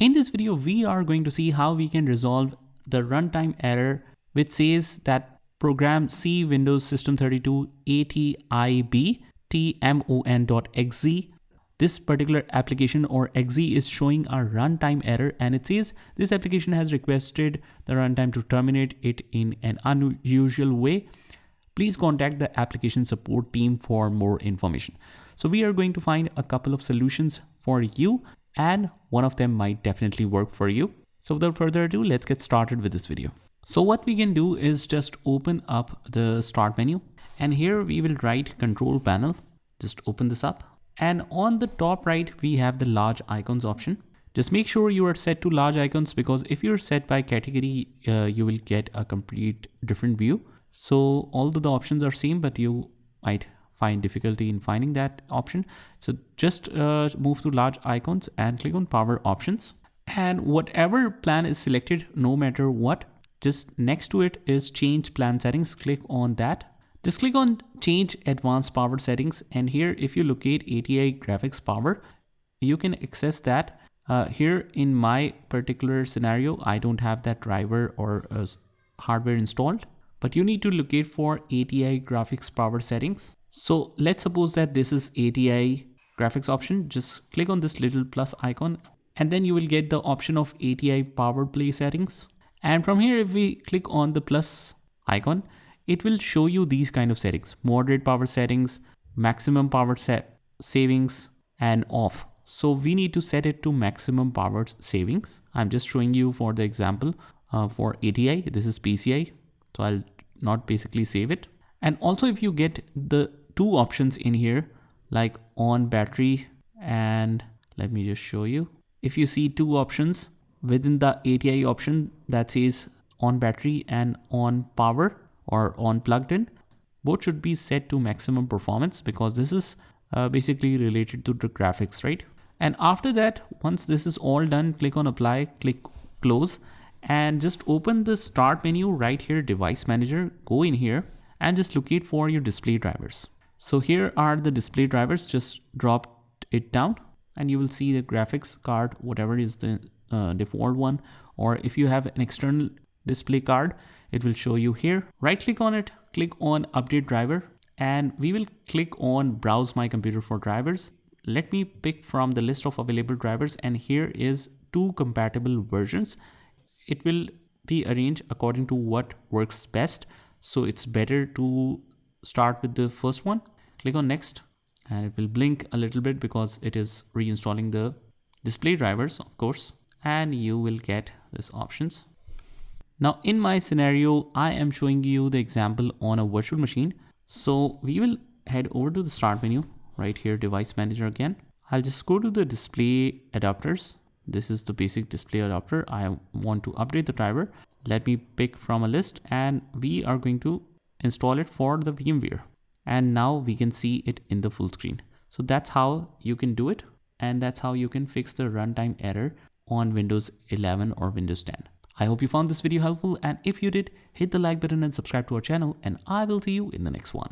In this video, we are going to see how we can resolve the runtime error which says that program C Windows System 32 atibtmon.exe. This particular application or exe is showing a runtime error, and it says this application has requested the runtime to terminate it in an unusual way. Please contact the application support team for more information. So we are going to find a couple of solutions for you, and one of them might definitely work for you. So without further ado, let's get started with this video. So what we can do is just open up the start menu, and here we will write control panel. Just open this up, and on the top right we have the large icons option. Just make sure you are set to large icons, because if you're set by category, you will get a complete different view. So although the options are same, but you might find difficulty in finding that option. So just move to large icons and click on power options, and whatever plan is selected, no matter what, just next to it is change plan settings. Click on that. Just click on change advanced power settings, and here if you locate ATI graphics power, you can access that. Here in my particular scenario, I don't have that driver or hardware installed, but you need to locate for ATI graphics power settings. So let's suppose that this is ATI graphics option. Just click on this little plus icon, and then you will get the option of ATI power play settings. And from here, if we click on the plus icon, it will show you these kind of settings: moderate power settings, maximum power savings, and off. So we need to set it to maximum power savings. I'm just showing you for the example for ATI. This is PCI, so I'll not basically save it. And also, if you get the two options in here, like on battery, and let me just show you. If you see two options within the ATI option that says on battery and on power or on plugged in, both should be set to maximum performance, because this is basically related to the graphics, right? And after that, once this is all done, click on apply, click close, and just open the start menu right here, device manager. Go in here and just locate for your display drivers. So here are the display drivers. Just drop it down and you will see the graphics card, whatever is the default one, or if you have an external display card, it will show you here. Right click on it, click on update driver, and we will click on browse my computer for drivers. Let me pick from the list of available drivers, and here is two compatible versions. It will be arranged according to what works best, so it's better to start with the first one. Click on next, and it will blink a little bit because it is reinstalling the display drivers, of course, and you will get these options. Now in my scenario, I am showing you the example on a virtual machine. So we will head over to the start menu right here, device manager again. I'll just go to the display adapters. This is the basic display adapter. I want to update the driver. Let me pick from a list, and we are going to install it for the VMware. And now we can see it in the full screen. So that's how you can do it. And that's how you can fix the runtime error on Windows 11 or Windows 10. I hope you found this video helpful, and if you did, hit the like button and subscribe to our channel, and I will see you in the next one.